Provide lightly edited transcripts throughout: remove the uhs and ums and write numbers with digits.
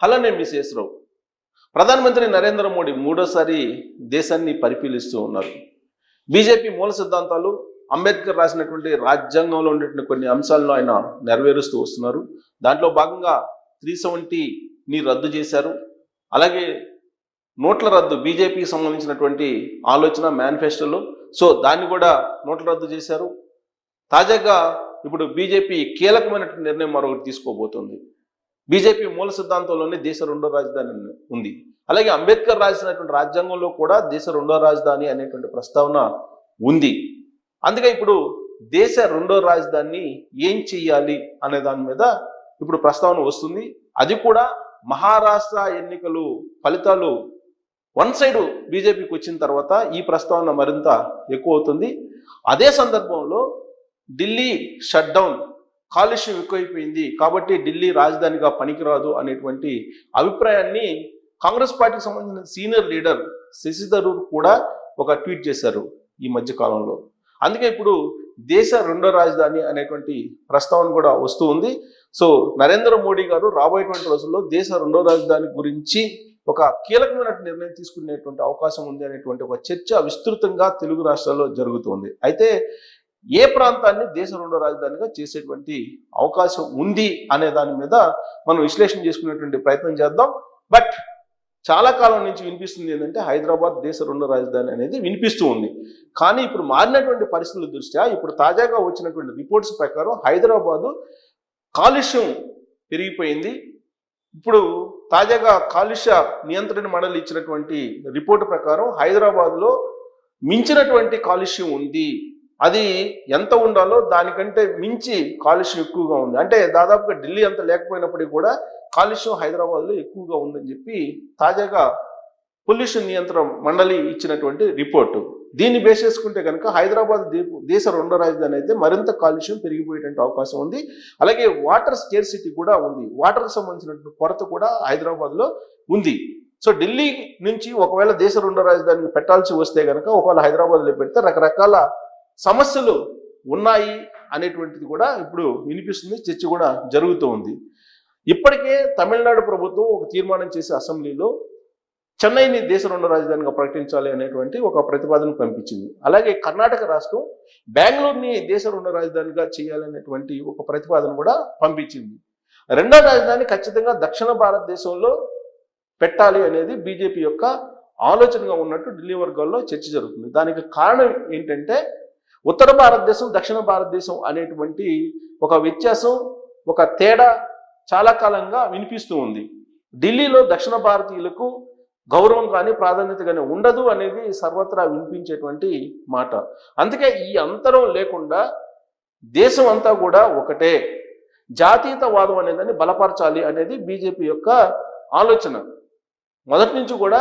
అలానే మిసెస్ రావు ప్రధానమంత్రి నరేంద్ర మోడీ మూడోసారి దేశాన్ని పరిశీలిస్తూ ఉన్నారు. బీజేపీ మూల సిద్ధాంతాలు అంబేద్కర్ రాసినటువంటి రాజ్యాంగంలో ఉండేటువంటి కొన్ని అంశాలను ఆయన నెరవేరుస్తూ వస్తున్నారు. దాంట్లో భాగంగా 370ని రద్దు చేశారు. అలాగే నోట్ల రద్దు బీజేపీకి సంబంధించినటువంటి ఆలోచన మేనిఫెస్టోలో, సో దాన్ని కూడా నోట్ల రద్దు చేశారు. తాజాగా ఇప్పుడు బీజేపీ కీలకమైనటువంటి నిర్ణయం మరొకటి తీసుకోబోతోంది. బీజేపీ మూల సిద్ధాంతంలోనే దేశ రెండో రాజధాని ఉంది. అలాగే అంబేద్కర్ రాసినటువంటి రాజ్యాంగంలో కూడా దేశ రెండో రాజధాని అనేటువంటి ప్రస్తావన ఉంది. అందుకే ఇప్పుడు దేశ రెండో రాజధానిని ఏం చెయ్యాలి అనే దాని మీద ఇప్పుడు ప్రస్తావన వస్తుంది. అది కూడా మహారాష్ట్ర ఎన్నికలు ఫలితాలు వన్ సైడ్ బీజేపీకి వచ్చిన తర్వాత ఈ ప్రస్తావన మరింత ఎక్కువ అవుతుంది. అదే సందర్భంలో ఢిల్లీ షట్ డౌన్, కాలుష్యం ఎక్కువైపోయింది కాబట్టి ఢిల్లీ రాజధానిగా పనికిరాదు అనేటువంటి అభిప్రాయాన్ని కాంగ్రెస్ పార్టీకి సంబంధించిన సీనియర్ లీడర్ శశి థరూర్ కూడా ఒక ట్వీట్ చేశారు ఈ మధ్య కాలంలో. అందుకే ఇప్పుడు దేశ రెండో రాజధాని అనేటువంటి ప్రస్తావన కూడా వస్తూ ఉంది. సో నరేంద్ర మోడీ గారు రాబోయేటువంటి రోజుల్లో దేశ రెండో రాజధాని గురించి ఒక కీలకమైన నిర్ణయం తీసుకునేటువంటి అవకాశం ఉంది అనేటువంటి ఒక చర్చ విస్తృతంగా తెలుగు రాష్ట్రాల్లో జరుగుతుంది. అయితే ఏ ప్రాంతాన్ని దేశ రెండో రాజధానిగా చేసేటువంటి అవకాశం ఉంది అనే దాని మీద మనం విశ్లేషణ చేసుకునేటువంటి ప్రయత్నం చేద్దాం. బట్ చాలా కాలం నుంచి వినిపిస్తుంది ఏంటంటే హైదరాబాద్ దేశ రెండో రాజధాని అనేది వినిపిస్తూ ఉంది. కానీ ఇప్పుడు మారినటువంటి పరిస్థితుల దృష్ట్యా ఇప్పుడు తాజాగా వచ్చినటువంటి రిపోర్ట్స్ ప్రకారం హైదరాబాదు కాలుష్యం పెరిగిపోయింది. ఇప్పుడు తాజాగా కాలుష్య నియంత్రణ మండలి ఇచ్చినటువంటి రిపోర్టు ప్రకారం హైదరాబాద్లో మించినటువంటి కాలుష్యం ఉంది. అది ఎంత ఉండాలో దానికంటే మించి కాలుష్యం ఎక్కువగా ఉంది. అంటే దాదాపుగా ఢిల్లీ అంత లేకపోయినప్పటికీ కూడా కాలుష్యం హైదరాబాద్లో ఎక్కువగా ఉందని చెప్పి తాజాగా పొల్యూషన్ నియంత్రణ మండలి ఇచ్చినటువంటి రిపోర్టు. దీన్ని బేస్ చేసుకుంటే కనుక హైదరాబాద్ దేశ రెండో రాజధాని అయితే మరింత కాలుష్యం పెరిగిపోయేటువంటి అవకాశం ఉంది. అలాగే వాటర్ స్కేర్సిటీ కూడా ఉంది. వాటర్కి సంబంధించినటువంటి కొరత కూడా హైదరాబాద్లో ఉంది. సో ఢిల్లీ నుంచి ఒకవేళ దేశ రెండో రాజధానికి పెట్టాల్సి వస్తే కనుక ఒకవేళ హైదరాబాద్లో పెడితే రకరకాల సమస్యలు ఉన్నాయి అనేటువంటిది కూడా ఇప్పుడు వినిపిస్తుంది. చర్చ కూడా జరుగుతూ ఉంది. ఇప్పటికే తమిళనాడు ప్రభుత్వం ఒక తీర్మానం చేసి అసెంబ్లీలో చెన్నైని దేశ రెండో రాజధానిగా ప్రకటించాలి అనేటువంటి ఒక ప్రతిపాదన పంపించింది. అలాగే కర్ణాటక రాష్ట్రం బెంగళూరుని దేశ రెండో రాజధానిగా చేయాలనేటువంటి ఒక ప్రతిపాదన కూడా పంపించింది. రెండో రాజధాని ఖచ్చితంగా దక్షిణ భారతదేశంలో పెట్టాలి అనేది బీజేపీ యొక్క ఆలోచనగా ఉన్నట్టు ఢిల్లీ వర్గాల్లో చర్చ జరుగుతుంది. దానికి కారణం ఏంటంటే ఉత్తర భారతదేశం దక్షిణ భారతదేశం అనేటువంటి ఒక వ్యత్యాసం, ఒక తేడా చాలా కాలంగా వినిపిస్తూ ఉంది. ఢిల్లీలో దక్షిణ భారతీయులకు గౌరవం కానీ ప్రాధాన్యత కానీ ఉండదు అనేది సర్వత్రా వినిపించేటువంటి మాట. అందుకే ఈ అంతరం లేకుండా దేశం అంతా కూడా ఒకటే, జాతీయతవాదం అనేదాన్ని బలపరచాలి అనేది బీజేపీ యొక్క ఆలోచన. మొదటి నుంచి కూడా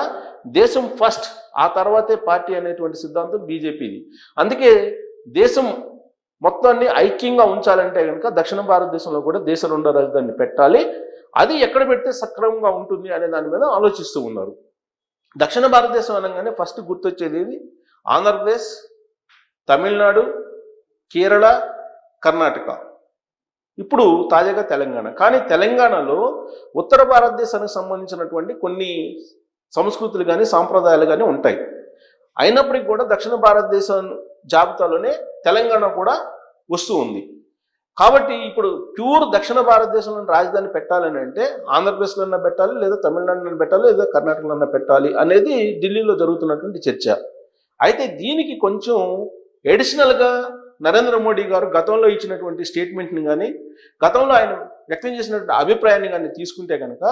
దేశం ఫస్ట్, ఆ తర్వాతే పార్టీ అనేటువంటి సిద్ధాంతం బీజేపీది. అందుకే దేశం మొత్తాన్ని ఐక్యంగా ఉంచాలంటే కనుక దక్షిణ భారతదేశంలో కూడా దేశ రెండో రాజధానిని పెట్టాలి. అది ఎక్కడ పెడితే సక్రమంగా ఉంటుంది అనే దాని మీద ఆలోచిస్తూ ఉన్నారు. దక్షిణ భారతదేశం అనగానే ఫస్ట్ గుర్తొచ్చేది ఆంధ్రప్రదేశ్, తమిళనాడు, కేరళ, కర్ణాటక, ఇప్పుడు తాజాగా తెలంగాణ. కానీ తెలంగాణలో ఉత్తర భారతదేశానికి సంబంధించినటువంటి కొన్ని సంస్కృతులు కానీ సాంప్రదాయాలు కానీ ఉంటాయి. అయినప్పటికీ కూడా దక్షిణ భారతదేశం జాబితాలోనే తెలంగాణ కూడా వస్తూ ఉంది. కాబట్టి ఇప్పుడు ప్యూర్ దక్షిణ భారతదేశంలో రాజధాని పెట్టాలని అంటే ఆంధ్రప్రదేశ్లో పెట్టాలి, లేదా తమిళనాడులో పెట్టాలి, లేదా కర్ణాటకలో పెట్టాలి అనేది ఢిల్లీలో జరుగుతున్నటువంటి చర్చ. అయితే దీనికి కొంచెం ఎడిషనల్గా నరేంద్ర మోడీ గారు గతంలో ఇచ్చినటువంటి స్టేట్మెంట్ని కానీ గతంలో ఆయన వ్యక్తం చేసినటువంటి అభిప్రాయాన్ని కానీ తీసుకుంటే కనుక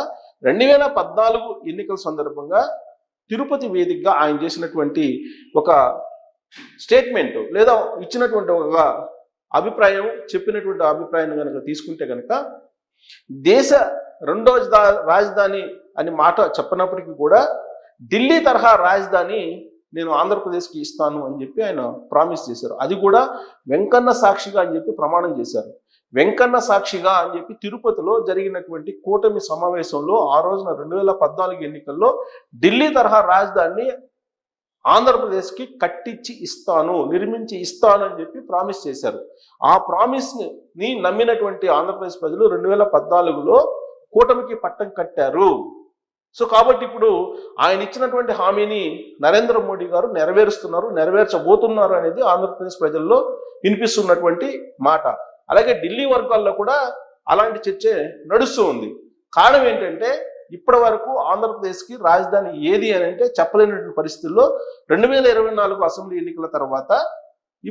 2014 ఎన్నికల సందర్భంగా తిరుపతి వేదికగా ఆయన చేసినటువంటి ఒక స్టేట్మెంట్ లేదా ఇచ్చినటువంటి ఒక అభిప్రాయం, చెప్పినటువంటి అభిప్రాయాన్ని కనుక తీసుకుంటే కనుక దేశ రెండో రాజధాని అని మాట చెప్పినప్పటికీ కూడా ఢిల్లీ తరహా రాజధాని నేను ఆంధ్రప్రదేశ్కి ఇస్తాను అని చెప్పి ఆయన ప్రామిస్ చేశారు. అది కూడా వెంకన్న సాక్షిగా అని చెప్పి ప్రమాణం చేశారు. వెంకన్న సాక్షిగా అని చెప్పి తిరుపతిలో జరిగినటువంటి కూటమి సమావేశంలో ఆ రోజున 2014 ఎన్నికల్లో ఢిల్లీ తరహా రాజధానిని ఆంధ్రప్రదేశ్కి కట్టించి ఇస్తాను, నిర్మించి ఇస్తాను అని చెప్పి ప్రామిస్ చేశారు. ఆ ప్రామిస్ని నమ్మినటువంటి ఆంధ్రప్రదేశ్ ప్రజలు 2014లో కూటమికి పట్టం కట్టారు. సో కాబట్టి ఇప్పుడు ఆయన ఇచ్చినటువంటి హామీని నరేంద్ర మోడీ గారు నెరవేరుస్తున్నారు, నెరవేర్చబోతున్నారు అనేది ఆంధ్రప్రదేశ్ ప్రజల్లో వినిపిస్తున్నటువంటి మాట. అలాగే ఢిల్లీ వర్గాల్లో కూడా అలాంటి చర్చే నడుస్తూ ఉంది. కారణం ఏంటంటే ఇప్పటి వరకు ఆంధ్రప్రదేశ్కి రాజధాని ఏది అని అంటే చెప్పలేనటువంటి పరిస్థితుల్లో 2024 అసెంబ్లీ ఎన్నికల తర్వాత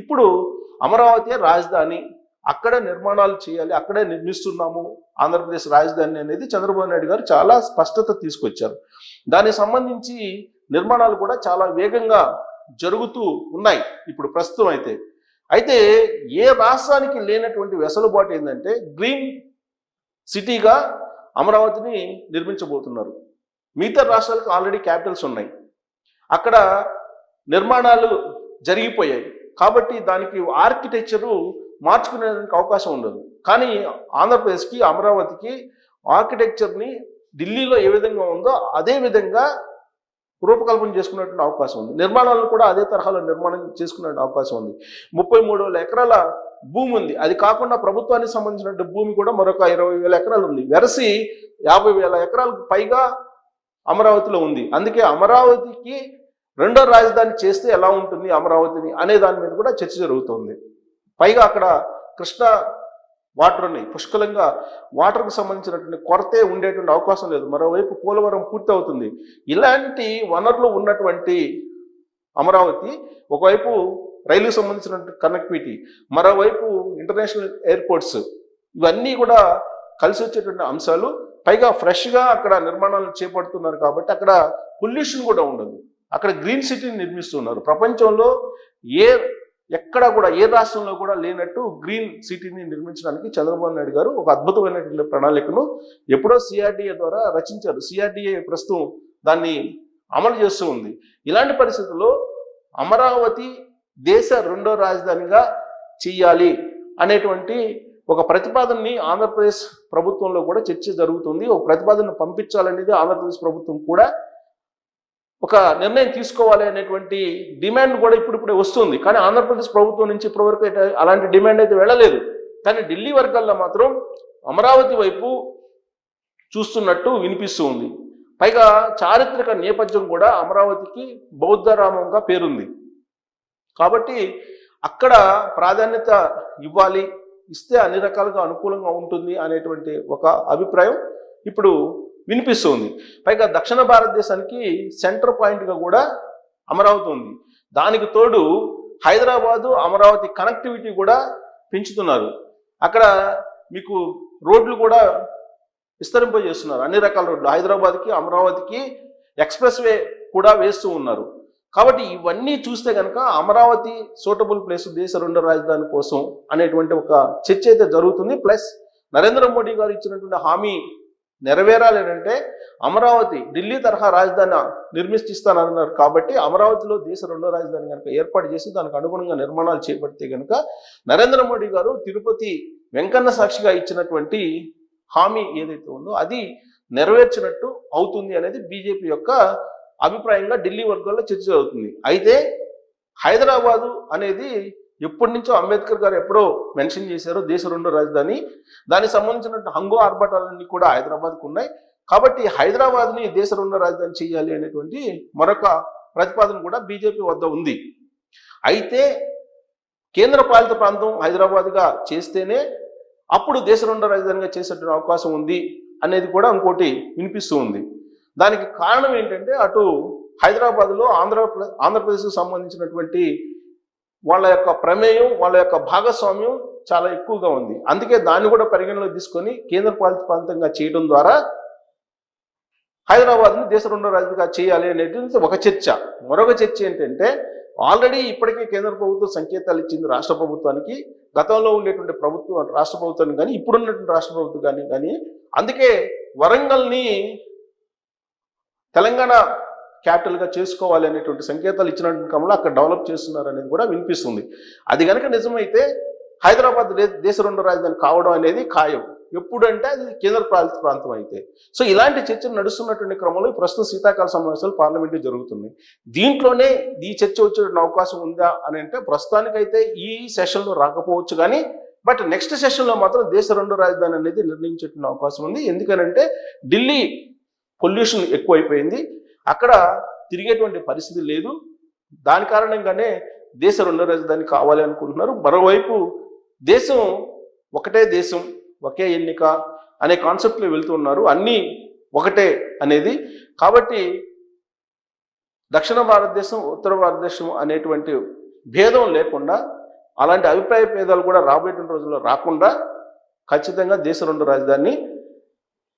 ఇప్పుడు అమరావతి రాజధాని, అక్కడే నిర్మాణాలు చేయాలి, అక్కడే నిర్మిస్తున్నాము ఆంధ్రప్రదేశ్ రాజధాని అనేది చంద్రబాబు నాయుడు గారు చాలా స్పష్టత తీసుకొచ్చారు. దానికి సంబంధించి నిర్మాణాలు కూడా చాలా వేగంగా జరుగుతూ ఉన్నాయి ఇప్పుడు ప్రస్తుతం అయితే ఏ రాష్ట్రానికి లేనటువంటి వెసులుబాటు ఏంటంటే గ్రీన్ సిటీగా అమరావతిని నిర్మించబోతున్నారు. మిగతా రాష్ట్రాలకు ఆల్రెడీ క్యాపిటల్స్ ఉన్నాయి, అక్కడ నిర్మాణాలు జరిగిపోయాయి కాబట్టి దానికి ఆర్కిటెక్చరు మార్చుకునేందుకు అవకాశం ఉండదు. కానీ ఆంధ్రప్రదేశ్కి అమరావతికి ఆర్కిటెక్చర్ని ఢిల్లీలో ఏ విధంగా ఉందో అదే విధంగా రూపకల్పన చేసుకునేటువంటి అవకాశం ఉంది. నిర్మాణాలను కూడా అదే తరహాలో నిర్మాణం చేసుకునే అవకాశం ఉంది. 33,000 ఎకరాల భూమి ఉంది. అది కాకుండా ప్రభుత్వానికి సంబంధించిన భూమి కూడా మరొక 20,000 ఎకరాలు ఉంది. వెరసి 50,000 ఎకరాలకు పైగా అమరావతిలో ఉంది. అందుకే అమరావతికి రెండో రాజధాని చేస్తే ఎలా ఉంటుంది అమరావతిని అనే దాని మీద కూడా చర్చ జరుగుతుంది. పైగా అక్కడ కృష్ణా వాటర్ ఉన్నాయి, పుష్కలంగా వాటర్కు సంబంధించినటువంటి కొరతే ఉండేటువంటి అవకాశం లేదు. మరోవైపు పోలవరం పూర్తి అవుతుంది. ఇలాంటి వనరులు ఉన్నటువంటి అమరావతి ఒకవైపు రైలుకు సంబంధించినటువంటి కనెక్టివిటీ, మరోవైపు ఇంటర్నేషనల్ ఎయిర్పోర్ట్స్, ఇవన్నీ కూడా కలిసి వచ్చేటువంటి అంశాలు. పైగా ఫ్రెష్గా అక్కడ నిర్మాణాలు చేపడుతున్నారు కాబట్టి అక్కడ పొల్యూషన్ కూడా ఉండదు. అక్కడ గ్రీన్ సిటీని నిర్మిస్తున్నారు. ప్రపంచంలో ఎక్కడ కూడా ఏ రాష్ట్రంలో కూడా లేనట్టు గ్రీన్ సిటీని నిర్మించడానికి చంద్రబాబు నాయుడు గారు ఒక అద్భుతమైనటువంటి ప్రణాళికను ఎప్పుడో సిఆర్డిఏ ద్వారా రచించారు. సిఆర్డిఏ ప్రస్తుతం దాన్ని అమలు చేస్తూ ఉంది. ఇలాంటి పరిస్థితుల్లో అమరావతి దేశ రెండో రాజధానిగా చెయ్యాలి అనేటువంటి ఒక ప్రతిపాదనని ఆంధ్రప్రదేశ్ ప్రభుత్వంలో కూడా చర్చ జరుగుతుంది. ఒక ప్రతిపాదనను పంపించాలనేది ఆంధ్రప్రదేశ్ ప్రభుత్వం కూడా ఒక నిర్ణయం తీసుకోవాలి అనేటువంటి డిమాండ్ కూడా ఇప్పుడిప్పుడే వస్తుంది. కానీ ఆంధ్రప్రదేశ్ ప్రభుత్వం నుంచి ఇప్పటివరకు అలాంటి డిమాండ్ అయితే వెళ్ళలేదు. కానీ ఢిల్లీ వర్గాల్లో మాత్రం అమరావతి వైపు చూస్తున్నట్టు వినిపిస్తూ ఉంది. పైగా చారిత్రక నేపథ్యం కూడా అమరావతికి బౌద్ధరామంగా పేరుంది కాబట్టి అక్కడ ప్రాధాన్యత ఇవ్వాలి, ఇస్తే అన్ని రకాలుగా అనుకూలంగా ఉంటుంది అనేటువంటి ఒక అభిప్రాయం ఇప్పుడు వినిపిస్తుంది. పైగా దక్షిణ భారతదేశానికి సెంటర్ పాయింట్గా కూడా అమరావతి ఉంది. దానికి తోడు హైదరాబాదు అమరావతి కనెక్టివిటీ కూడా పెంచుతున్నారు. అక్కడ మీకు రోడ్లు కూడా విస్తరింపజేస్తున్నారు, అన్ని రకాల రోడ్లు. హైదరాబాద్కి అమరావతికి ఎక్స్ప్రెస్ వే కూడా వేస్తూ ఉన్నారు. కాబట్టి ఇవన్నీ చూస్తే కనుక అమరావతి సూటబుల్ ప్లేస్ దేశ రెండో రాజధాని కోసం అనేటువంటి ఒక చర్చ అయితే జరుగుతుంది. ప్లస్ నరేంద్ర మోడీ గారు ఇచ్చినటువంటి హామీ నెరవేరాలి అంటే అమరావతి ఢిల్లీ తరహా రాజధాని నిర్మిస్తానన్నారు. కాబట్టి అమరావతిలో దేశ రెండో రాజధాని కనుక ఏర్పాటు చేసి దానికి అనుగుణంగా నిర్మాణాలు చేపడితే కనుక నరేంద్ర మోడీ గారు తిరుపతి వెంకన్న సాక్షిగా ఇచ్చినటువంటి హామీ ఏదైతే ఉందో అది నెరవేర్చినట్టు అవుతుంది అనేది బీజేపీ యొక్క అభిప్రాయంగా ఢిల్లీ వర్గాల్లో చర్చ జరుగుతుంది. అయితే హైదరాబాదు అనేది ఎప్పటి నుంచో అంబేద్కర్ గారు ఎప్పుడో మెన్షన్ చేశారో దేశ రెండో రాజధాని, దానికి సంబంధించినటువంటి హంగు ఆర్భాటాలన్నీ కూడా హైదరాబాద్కు ఉన్నాయి. కాబట్టి హైదరాబాద్ని దేశ రెండో రాజధాని చేయాలి అనేటువంటి మరొక ప్రతిపాదన కూడా బీజేపీ వద్ద ఉంది. అయితే కేంద్ర పాలిత ప్రాంతం హైదరాబాద్గా చేస్తేనే అప్పుడు దేశ రెండో రాజధానిగా చేసేటువంటి అవకాశం ఉంది అనేది కూడా ఇంకోటి వినిపిస్తూ ఉంది. దానికి కారణం ఏంటంటే అటు హైదరాబాద్లో ఆంధ్రప్రదేశ్కు సంబంధించినటువంటి వాళ్ళ యొక్క ప్రమేయం, వాళ్ళ యొక్క భాగస్వామ్యం చాలా ఎక్కువగా ఉంది. అందుకే దాన్ని కూడా పరిగణలోకి తీసుకొని కేంద్ర పాలిత ప్రాంతంగా చేయడం ద్వారా హైదరాబాద్ని దేశ రెండో రాజధానిగా చేయాలి అనేది ఒక చర్చ. మరొక చర్చ ఏంటంటే ఆల్రెడీ ఇప్పటికే కేంద్ర ప్రభుత్వం సంకేతాలు ఇచ్చింది రాష్ట్ర ప్రభుత్వానికి, గతంలో ఉండేటువంటి ప్రభుత్వం రాష్ట్ర ప్రభుత్వానికి కానీ ఇప్పుడున్నటువంటి రాష్ట్ర ప్రభుత్వం కానీ అందుకే వరంగల్ని తెలంగాణ క్యాపిటల్గా చేసుకోవాలి అనేటువంటి సంకేతాలు ఇచ్చినటువంటి క్రమంలో అక్కడ డెవలప్ చేస్తున్నారు అనేది కూడా వినిపిస్తుంది. అది కనుక నిజమైతే హైదరాబాద్ దేశ రెండో రాజధాని కావడం అనేది ఖాయం. ఎప్పుడంటే అది కేంద్ర పాలిత ప్రాంతం అయితే. సో ఇలాంటి చర్చలు నడుస్తున్నటువంటి క్రమంలో ప్రస్తుతం శీతాకాల సమావేశాలు పార్లమెంట్లో జరుగుతున్నాయి. దీంట్లోనే ఈ చర్చ వచ్చే అవకాశం ఉందా అని అంటే ప్రస్తుతానికైతే ఈ సెషన్లో రాకపోవచ్చు, కానీ బట్ నెక్స్ట్ సెషన్లో మాత్రం దేశ రెండో రాజధాని అనేది నిర్ణయించేటువంటి అవకాశం ఉంది. ఎందుకనంటే ఢిల్లీ పొల్యూషన్ ఎక్కువైపోయింది, అక్కడ తిరిగేటువంటి పరిస్థితి లేదు. దాని కారణంగానే దేశ రెండో రాజధాని కావాలి అనుకుంటున్నారు. మరోవైపు దేశం ఒకటే దేశం ఒకే ఎన్నిక అనే కాన్సెప్ట్లో వెళ్తున్నారు, అన్నీ ఒకటే అనేది. కాబట్టి దక్షిణ భారతదేశం ఉత్తర భారతదేశం అనేటువంటి భేదం లేకుండా, అలాంటి అభిప్రాయ భేదాలు కూడా రాబోయేటువంటి రోజుల్లో రాకుండా ఖచ్చితంగా దేశ రెండు రాజధాని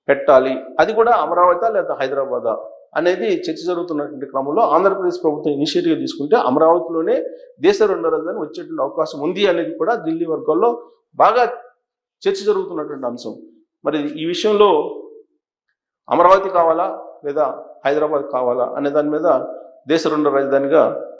పెట్టాలి, అది కూడా అమరావతి లేదా హైదరాబాద్ అనేది చర్చ జరుగుతున్నటువంటి క్రమంలో ఆంధ్రప్రదేశ్ ప్రభుత్వం ఇనిషియేటివ్ తీసుకుంటే అమరావతిలోనే దేశ రెండో రాజధాని వచ్చేటువంటి అవకాశం ఉంది అనేది కూడా ఢిల్లీ వర్గాల్లో బాగా చర్చ జరుగుతున్నటువంటి అంశం. మరి ఈ విషయంలో అమరావతి కావాలా లేదా హైదరాబాద్ కావాలా అనే దాని మీద దేశ రెండో రాజధానిగా